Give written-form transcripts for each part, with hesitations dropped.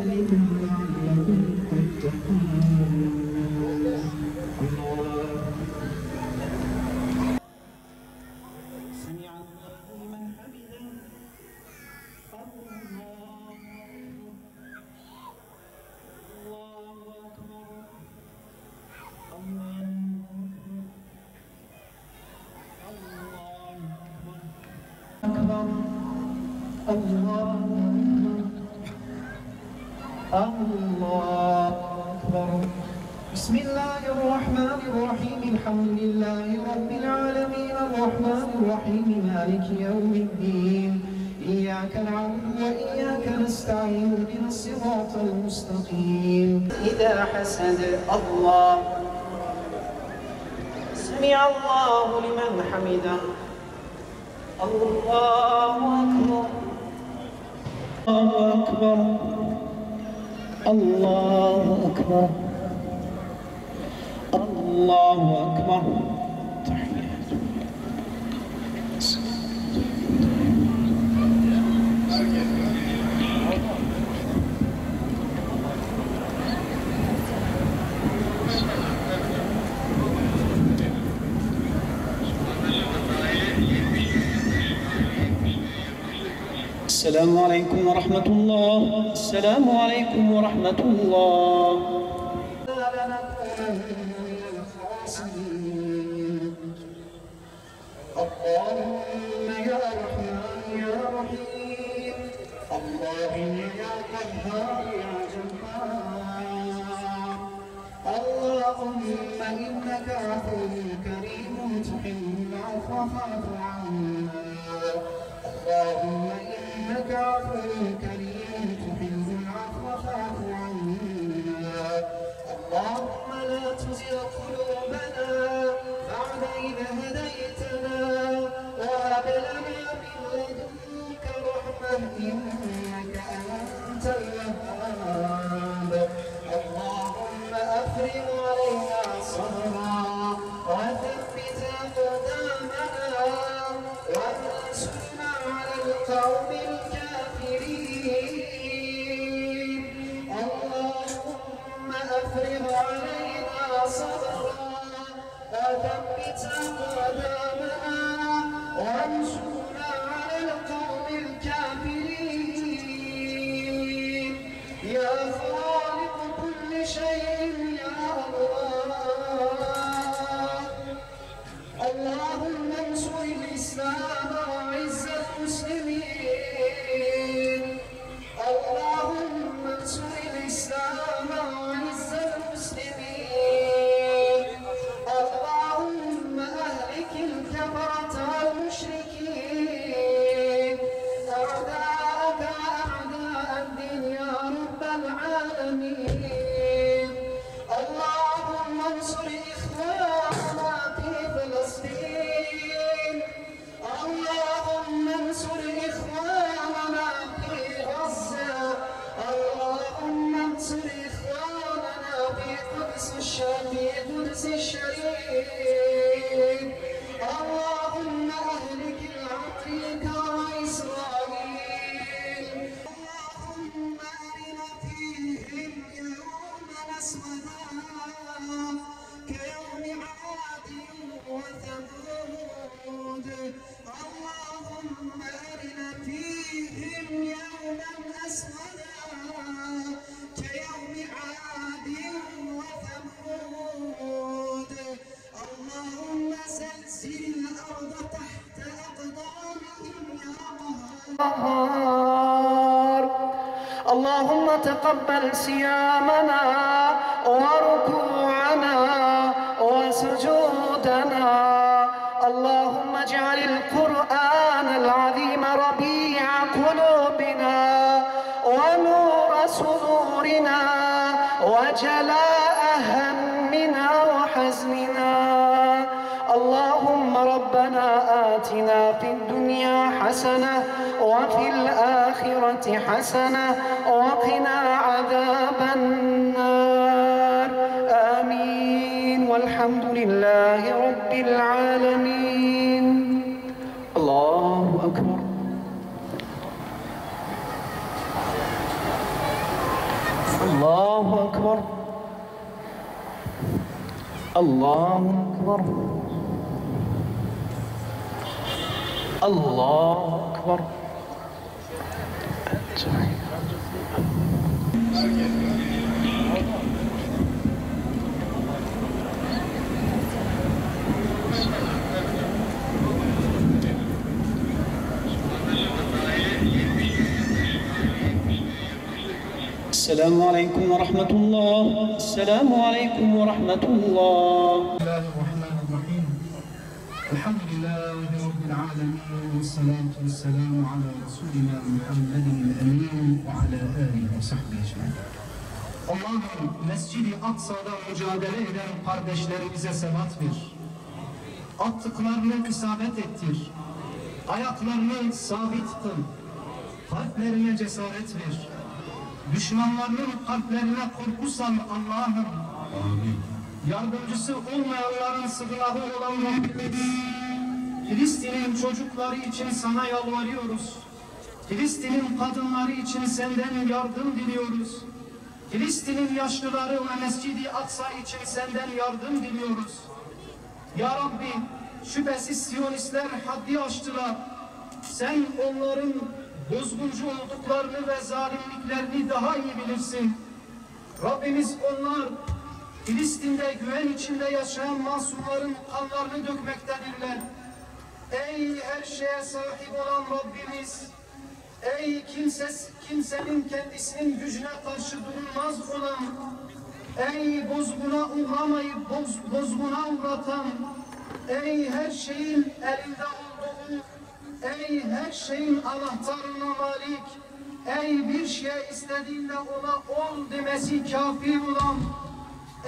قبلكم لعلكم تتقون. سمع الله لمن حمده. الله أكبر. الله أكبر. الله أكبر. بسم الله الرحمن الرحيم. الحمد لله رب العالمين الرحمن الرحيم مالك يوم الدين. إياك نعبد وإياك نستعين اهدنا الصراط المستقيم. إذا حسد الله سمع الله لمن حمده. الله أكبر. الله أكبر. الله أكبر. الله أكبر. السلام عليكم ورحمة الله. السلام عليكم ورحمة الله. اللهم يا رحمن يا رحيم. اللهم يا قهار يا جبار. اللهم إنك عفو كريم تحب العفو فاعف عنا. اللهم إنك عفو كريم تحب العفو فاعف عنا. اللهم لا تزغ قلوبنا بعد إذ هديتنا وهب لنا من لدنك رحمة إنك أنت الوهاب. اللهم أفرغ علينا صبرا وثبت أقدامنا وانصرنا على القوم الكافرين. اللهم أفرغ علينا صبرا وثبت أقدامنا وانصرنا على القوم الكافرين. يا خالق كل شيء يا الله. اللهم انصر الإسلام وعز المسلمين. اللهم انصر الإسلام وعز المسلمين. اللهم أهلك الكفرة والمشركين أعداءك أعداء الدين يا رب العالمين. اللهم انصر إخواننا في فلسطين. اللهم انصر إخواننا في غزة. اللهم انصر إخواننا في قدس الشريف. اللهم أهلك العمالقة وإسرائيل. اللهم أرنا فيهم يوما أسودا كيوم عاد وثمود. اللهم أرنا فيهم يوما أسودا كيوم عاد وثمود. اللهم زلزل الأرض تحت أقدامهم يا قهار. اللهم تقبل صيامنا وركوعنا وسجودنا. اللهم اجعل القرآن العظيم ربيع قلوبنا ونور صدورنا وجلاء همنا وحزننا. اللهم ربنا آتنا في الدنيا حسنة وفي الآخرة حسنة وقنا عذاب النار. آمين والحمد لله رب العالمين. الله أكبر. Allahu Ekber. Allahu Ekber. Allahu Ekber. السلام عليكم ورحمة الله. السلام عليكم ورحمة الله. بسم الله الرحمن الرحيم. الحمد لله رب العالمين والصلاة والسلام على رسولنا محمد الأمين وعلى آله وصحبه أجمعين. Allah'ım Mescid-i Aksa'da mücadele eden kardeşlerimize sebat ver. Attıklarını isabet ettir. Ayaklarını sabit kıl. Kalplerine cesaret ver. Düşmanlarının kalplerine korku sal Allah'ım. Amin. Yardımcısı olmayanların sığınağı olan Rabbimiz, Filistin'in çocukları için sana yalvarıyoruz. Filistin'in kadınları için senden yardım diliyoruz. Filistin'in yaşlıları ve Mescid-i Aksa için senden yardım diliyoruz. Ya Rabbi, şüphesiz Siyonistler haddi aştılar. Sen onların bozguncu olduklarını ve zalimliklerini daha iyi bilirsin. Rabbimiz onlar Filistin'de güven içinde yaşayan masumların kanlarını dökmektedirler. Ey her şeye sahip olan Rabbimiz, ey kimsenin kendisinin gücüne karşı durulmaz olan, ey bozguna uğramayıp bozguna uğratan, ey her şeyin elinde olduğu, ey her şeyin anahtarına malik, ey bir şey istediğinde ona ol demesi kafi olan,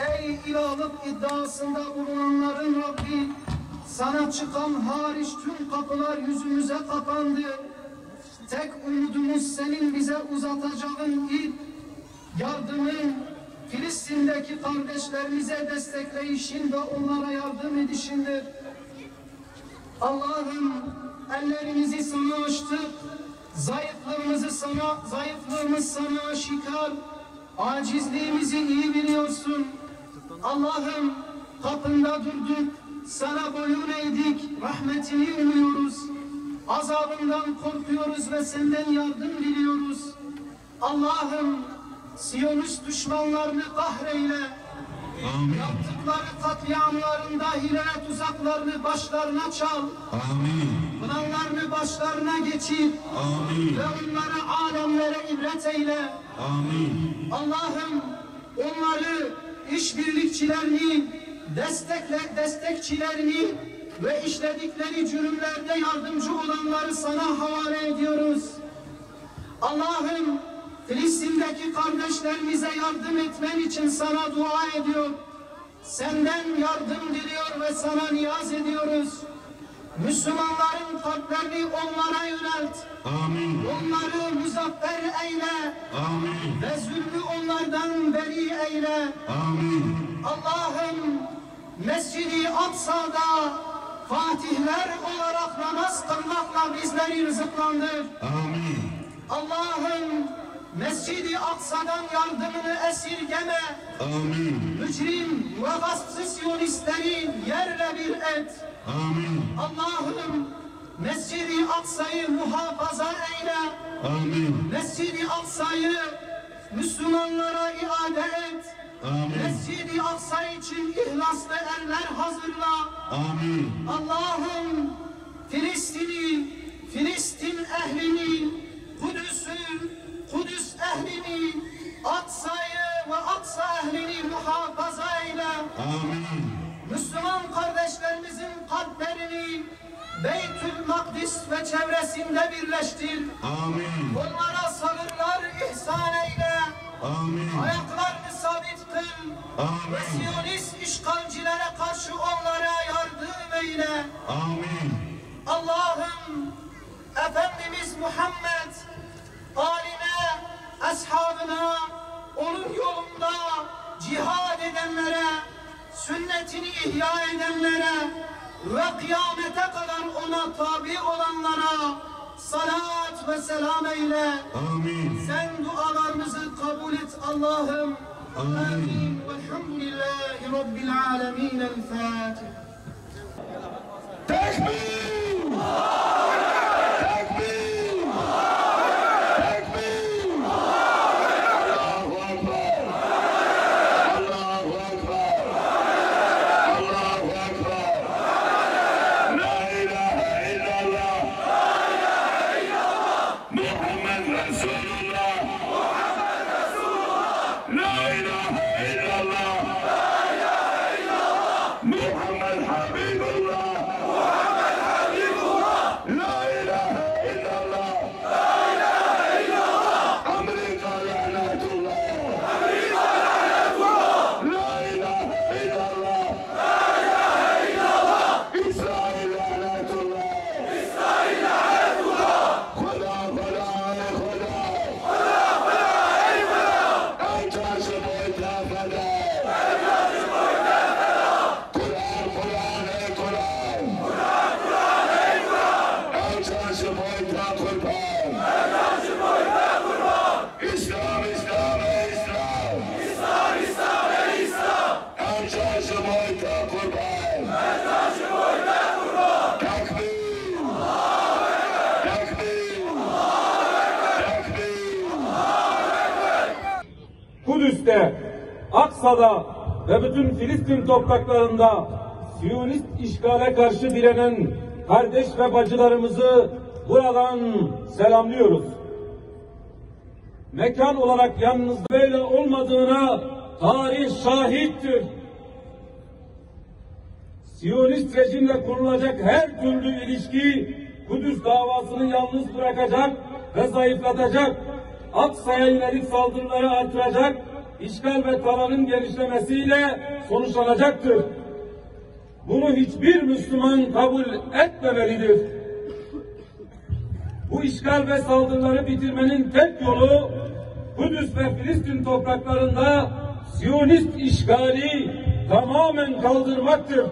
ey ilahlık iddiasında bulunanların Rabbi, sana çıkan hariç tüm kapılar yüzümüze kapandı. Tek umudumuz senin bize uzatacağın ip, yardımın, Filistin'deki kardeşlerimize destekleyişin ve onlara yardım edişindir. Allah'ım, ellerimizi sana açtık, zayıflığımız sana aşikar, acizliğimizi iyi biliyorsun. Allah'ım, kapında durduk, sana boyun eğdik, rahmetini umuyoruz. Azabından korkuyoruz ve senden yardım diliyoruz. Allah'ım, Siyonist düşmanlarını kahreyle, amin. Yaptıkları katliamlarında hile tuzaklarını başlarına çal. Amin. Planlarını başlarına geçir. Amin. Ve onları alemlere ibret eyle. Amin. Allah'ım, onları, işbirlikçilerini, destekçilerini ve işledikleri cürümlerde yardımcı olanları sana havale ediyoruz. Allah'ım, Filistin'deki kardeşlerimize yardım etmen için sana dua ediyor. Senden yardım diliyor ve sana niyaz ediyoruz. Müslümanların kalplerini onlara yönelt. Amin. Onları muzaffer eyle. Amin. Ve zulmü onlardan beri eyle. Amin. Allah'ım, Mescid-i Aksa'da fatihler olarak namaz kılmakla bizleri rızıklandır. Amin. Allah'ım, Mescid-i Aksa'dan yardımını esirgeme. Amin. Mücrim ve gaspçı Siyonistleri yerle bir et. Amin. Allah'ım, Mescid-i Aksa'yı muhafaza eyle. Amin. Mescid-i Aksa'yı Müslümanlara iade et. Amin. Mescid-i Aksa için ihlaslı eller hazırla. Amin. Allah'ım, Filistin ehlini, Kudüs ehlini, Aksa'yı ve Aksa ehlini muhafaza eyle. Amin. Müslüman kardeşlerimizin kalplerini Beytül Makdis ve çevresinde birleştir. Amin. Onlara sabırlar ihsan eyle. Amin. Ayaklarını sabit kıl. Amin. Ve Siyonist işgalcilere karşı onlara yardım eyle. Amin. Allah'ım, Efendimiz Muhammed aline, ashabına, onun yolunda cihad edenlere, sünnetini ihya edenlere ve kıyamete kadar ona tabi olanlara salat ve selam eyle. Amin. Sen dualarımızı kabul et Allah'ım. Amin. Velhamdülillahi Rabbil alemin. El Fatiha. Tekbir! Kudüs'te, Aksa'da ve bütün Filistin topraklarında Siyonist işgale karşı direnen kardeş ve bacılarımızı buradan selamlıyoruz. Mekan olarak yanınızda böyle olmadığına tarih şahittir. Siyonist rejimle kurulacak her türlü ilişki Kudüs davasını yalnız bırakacak ve zayıflatacak. Aksa'ya yönelik saldırıları artıracak, işgal ve talanın genişlemesiyle sonuçlanacaktır. Bunu hiçbir Müslüman kabul etmemelidir. Bu işgal ve saldırıları bitirmenin tek yolu Kudüs ve Filistin topraklarında Siyonist işgali tamamen kaldırmaktır.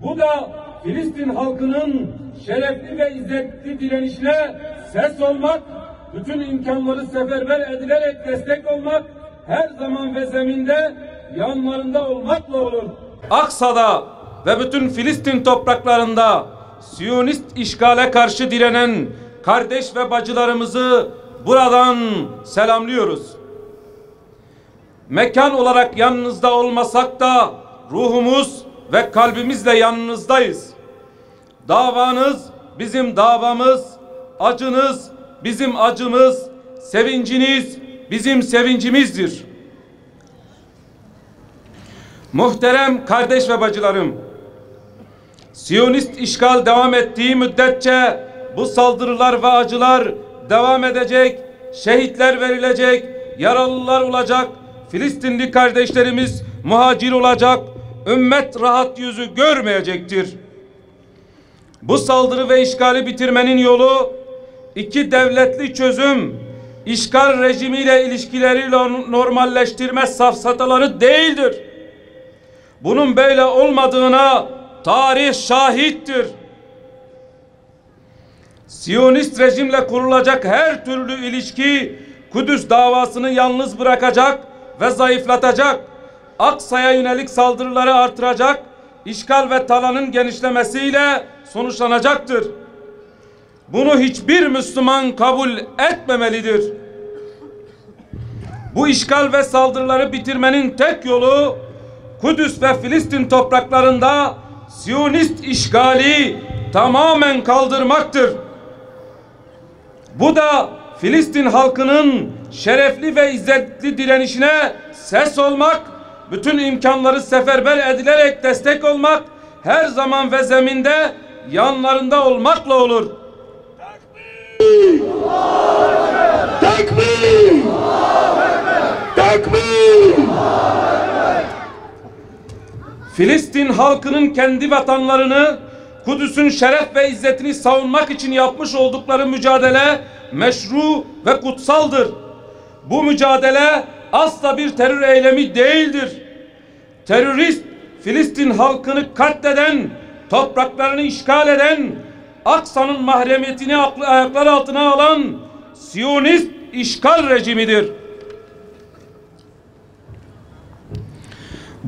Bu da Filistin halkının şerefli ve izzetli direnişine ses olmak, bütün imkanları seferber edilerek destek olmak, her zaman ve zeminde yanlarında olmakla olur. Aksa'da ve bütün Filistin topraklarında Siyonist işgale karşı direnen kardeş ve bacılarımızı buradan selamlıyoruz. Mekan olarak yanınızda olmasak da ruhumuz ve kalbimizle yanınızdayız. Davanız bizim davamız, acınız bizim acımız, sevinciniz bizim sevincimizdir. Muhterem kardeş ve bacılarım, Siyonist işgal devam ettiği müddetçe bu saldırılar ve acılar devam edecek, şehitler verilecek, yaralılar olacak, Filistinli kardeşlerimiz muhacir olacak, ümmet rahat yüzü görmeyecektir. Bu saldırı ve işgali bitirmenin yolu iki devletli çözüm, işgal rejimiyle ilişkileri normalleştirme safsataları değildir. Bunun böyle olmadığına tarih şahittir. Siyonist rejimle kurulacak her türlü ilişki Kudüs davasını yalnız bırakacak ve zayıflatacak. Aksa'ya yönelik saldırıları artıracak, işgal ve talanın genişlemesiyle sonuçlanacaktır. Bunu hiçbir Müslüman kabul etmemelidir. Bu işgal ve saldırıları bitirmenin tek yolu Kudüs ve Filistin topraklarında Siyonist işgali tamamen kaldırmaktır. Bu da Filistin halkının şerefli ve izzetli direnişine ses olmak, bütün imkanları seferber edilerek destek olmak, her zaman ve zeminde yanlarında olmakla olur. Tekbir! Tekbir! Filistin halkının kendi vatanlarını, Kudüs'ün şeref ve izzetini savunmak için yapmış oldukları mücadele meşru ve kutsaldır. Bu mücadele asla bir terör eylemi değildir. Terörist Filistin halkını katleden, topraklarını işgal eden, Aksa'nın mahremiyetini ayaklar altına alan Siyonist işgal rejimidir.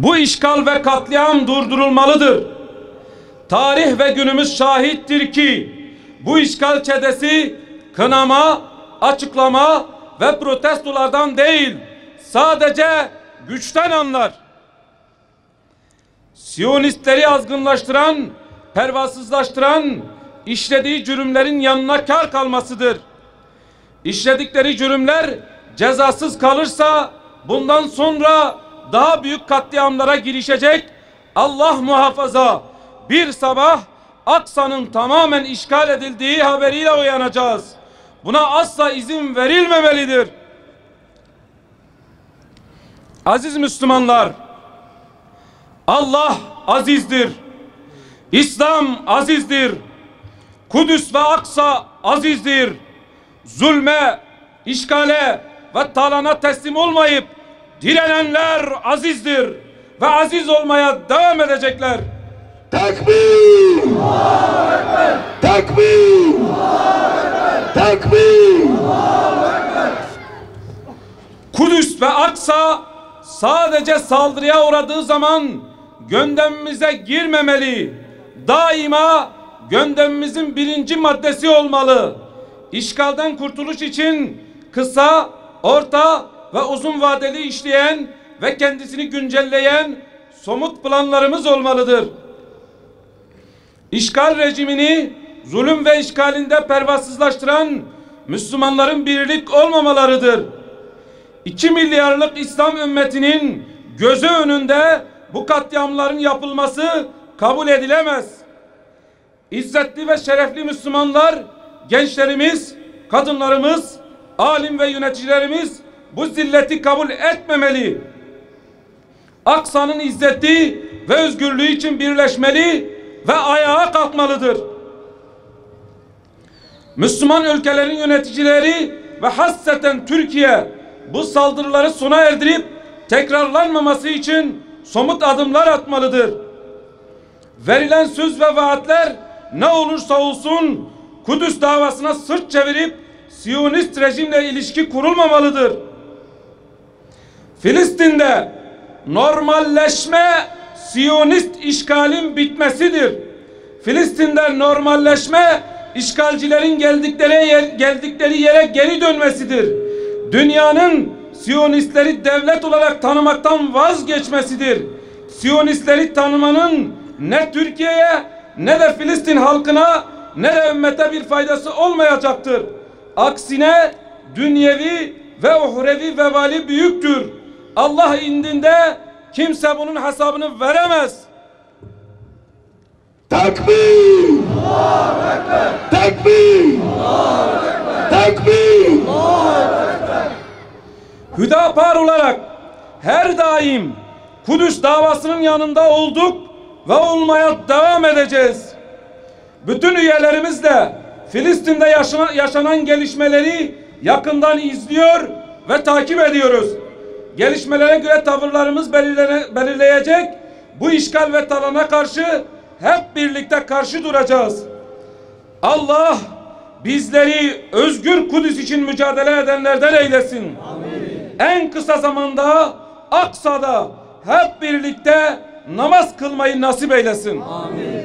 Bu işgal ve katliam durdurulmalıdır. Tarih ve günümüz şahittir ki bu işgal çetesi kınama, açıklama ve protestolardan değil, sadece güçten anlar. Siyonistleri azgınlaştıran, pervasızlaştıran, işlediği cürümlerin yanına kar kalmasıdır. İşledikleri cürümler cezasız kalırsa bundan sonra daha büyük katliamlara girişecek. Allah muhafaza, bir sabah Aksa'nın tamamen işgal edildiği haberiyle uyanacağız. Buna asla izin verilmemelidir. Aziz Müslümanlar, Allah azizdir. İslam azizdir. Kudüs ve Aksa azizdir. Zulme, işgale ve talana teslim olmayıp direnenler azizdir ve aziz olmaya devam edecekler. Tekbir! Tekbir! Tekbir! Kudüs ve Aksa sadece saldırıya uğradığı zaman gündemimize girmemeli. Daima gündemimizin birinci maddesi olmalı. İşgalden kurtuluş için kısa, orta ve uzun vadeli işleyen ve kendisini güncelleyen somut planlarımız olmalıdır. İşgal rejimini zulüm ve işgalinde pervasızlaştıran Müslümanların birlik olmamalarıdır. 2 milyarlık İslam ümmetinin gözü önünde bu katliamların yapılması kabul edilemez. İzzetli ve şerefli Müslümanlar, gençlerimiz, kadınlarımız, alim ve yöneticilerimiz bu zilleti kabul etmemeli. Aksa'nın izzeti ve özgürlüğü için birleşmeli ve ayağa kalkmalıdır. Müslüman ülkelerin yöneticileri ve hasseten Türkiye bu saldırıları sona erdirip tekrarlanmaması için somut adımlar atmalıdır. Verilen söz ve vaatler ne olursa olsun Kudüs davasına sırt çevirip Siyonist rejimle ilişki kurulmamalıdır. Filistin'de normalleşme Siyonist işgalin bitmesidir. Filistin'de normalleşme işgalcilerin geldikleri yere geri dönmesidir. Dünyanın Siyonistleri devlet olarak tanımaktan vazgeçmesidir. Siyonistleri tanımanın ne Türkiye'ye ne de Filistin halkına ne de ümmete bir faydası olmayacaktır. Aksine dünyevi ve uhrevi vebali büyüktür. Allah indinde kimse bunun hesabını veremez. Tekbir! Tekbir! Tekbir! Hüdapar olarak her daim Kudüs davasının yanında olduk ve olmaya devam edeceğiz. Bütün üyelerimizle Filistin'de yaşanan gelişmeleri yakından izliyor ve takip ediyoruz. Gelişmelere göre tavırlarımız belirleyecek. Bu işgal ve talana karşı hep birlikte karşı duracağız. Allah bizleri özgür Kudüs için mücadele edenlerden eylesin. Amin. En kısa zamanda Aksa'da hep birlikte namaz kılmayı nasip eylesin. Amin.